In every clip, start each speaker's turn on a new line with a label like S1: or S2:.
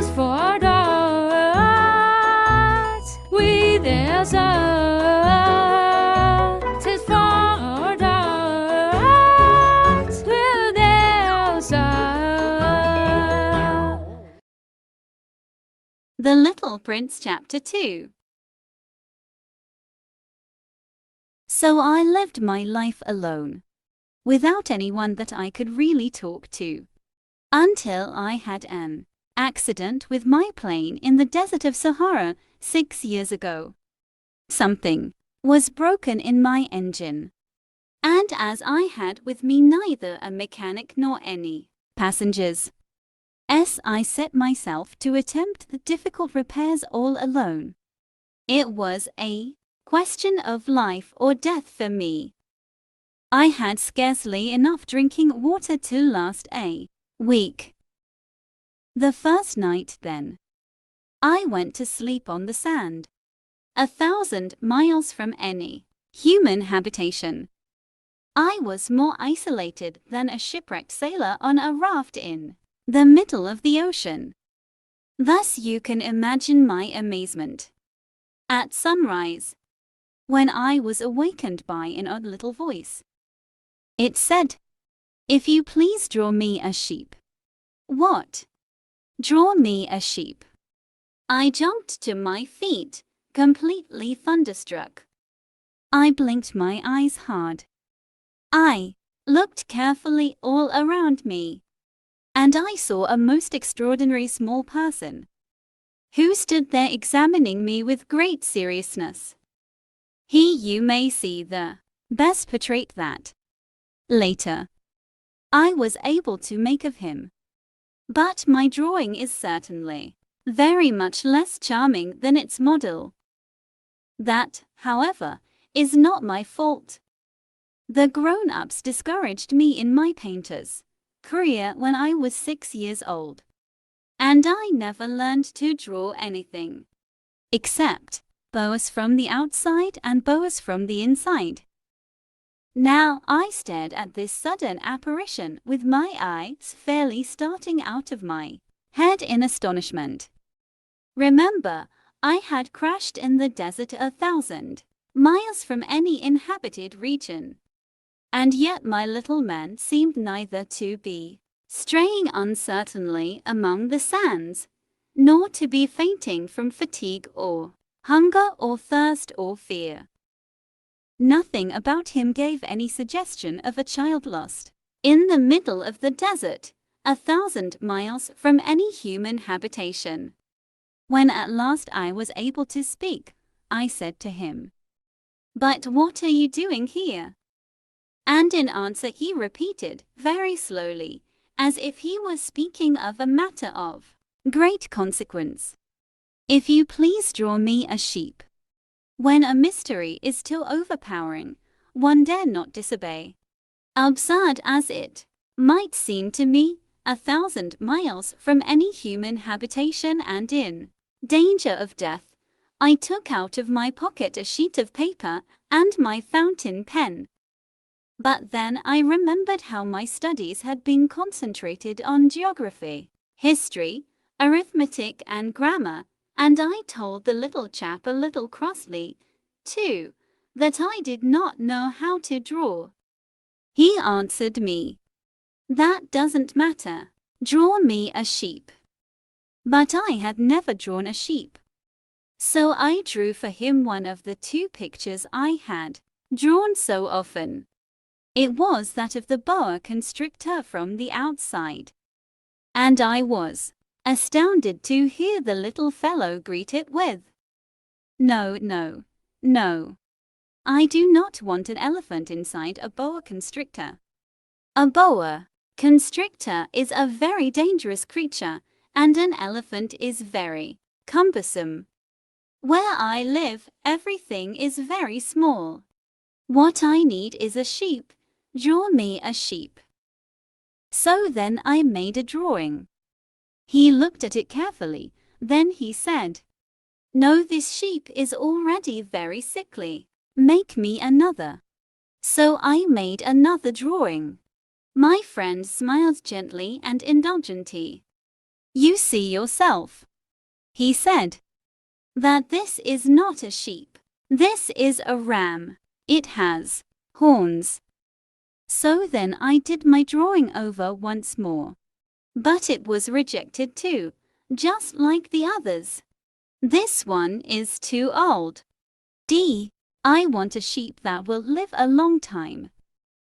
S1: Who's for that? With Elsa. Tis for that. With Elsa.
S2: The Little Prince Chapter 2. So I lived my life alone, without anyone that I could really talk to, until I had an accident with my plane in the desert of Sahara 6 years ago. Something was broken in my engine, and as I had with me neither a mechanic nor any passengers, I set myself to attempt the difficult repairs all alone. It was a question of life or death for me. I had scarcely enough drinking water to last a week. The first night, then, I went to sleep on the sand, 1,000 miles from any human habitation. I was more isolated than a shipwrecked sailor on a raft in the middle of the ocean. Thus you can imagine my amazement at sunrise, when I was awakened by an odd little voice. It said, "If you please draw me a sheep." What? Draw me a sheep? I jumped to my feet, completely thunderstruck. I blinked my eyes hard. I looked carefully all around me, and I saw a most extraordinary small person, who stood there examining me with great seriousness. You may see the best portrait that later I was able to make of him. But my drawing is certainly very much less charming than its model. That, however, is not my fault. The grown-ups discouraged me in my painter's career when I was 6 years old, and I never learned to draw anything except boas from the outside and boas from the inside. Now I stared at this sudden apparition with my eyes fairly starting out of my head in astonishment. Remember, I had crashed in the desert 1,000 miles from any inhabited region, and yet my little man seemed neither to be straying uncertainly among the sands, nor to be fainting from fatigue or hunger or thirst or fear. Nothing about him gave any suggestion of a child lost in the middle of the desert, 1,000 miles from any human habitation. When at last I was able to speak, I said to him, "But what are you doing here?" And in answer he repeated, very slowly, as if he was speaking of a matter of great consequence, "If you please draw me a sheep." When a mystery is too overpowering, one dare not disobey. Absurd as it might seem to me, 1,000 miles from any human habitation and in danger of death, I took out of my pocket a sheet of paper and my fountain pen. But then I remembered how my studies had been concentrated on geography, history, arithmetic and grammar, and I told the little chap a little crossly, too, that I did not know how to draw. He answered me, "That doesn't matter. Draw me a sheep." But I had never drawn a sheep. So I drew for him one of the 2 pictures I had drawn so often. It was that of the boa constrictor from the outside, and I was astounded to hear the little fellow greet it with, "No, no, no. I do not want an elephant inside a boa constrictor. A boa constrictor is a very dangerous creature, and an elephant is very cumbersome. Where I live, everything is very small. What I need is a sheep. Draw me a sheep." So then I made a drawing. He looked at it carefully, then he said, "No, this sheep is already very sickly. Make me another." So I made another drawing. My friend smiled gently and indulgently. You see yourself, he said, that this is not a sheep. This is a ram. It has horns. So then I did my drawing over once more. But it was rejected too, just like the others. This one is too old. I want a sheep that will live a long time.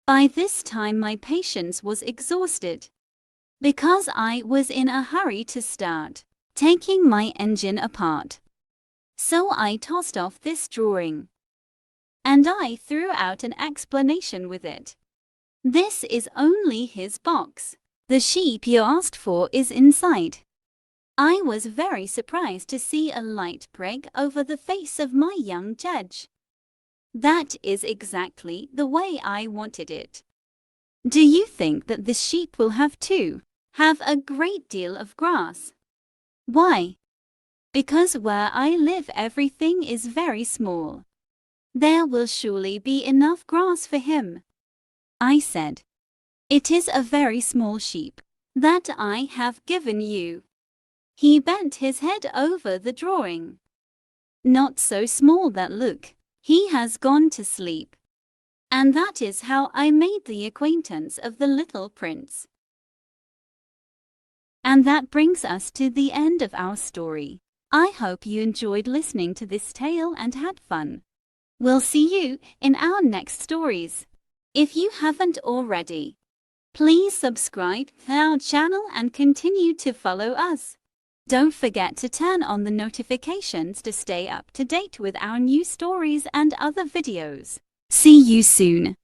S2: By this time my patience was exhausted, because I was in a hurry to start taking my engine apart. So I tossed off this drawing, and I threw out an explanation with it. This is only his box. The sheep you asked for is inside. I was very surprised to see a light break over the face of my young judge. That is exactly the way I wanted it. Do you think that the sheep will have a great deal of grass? Why? Because where I live everything is very small. There will surely be enough grass for him, I said. It is a very small sheep that I have given you. He bent his head over the drawing. Not so small that look, he has gone to sleep. And that is how I made the acquaintance of the little prince. And that brings us to the end of our story. I hope you enjoyed listening to this tale and had fun. We'll see you in our next stories. If you haven't already, please subscribe to our channel and continue to follow us. Don't forget to turn on the notifications to stay up to date with our new stories and other videos. See you soon.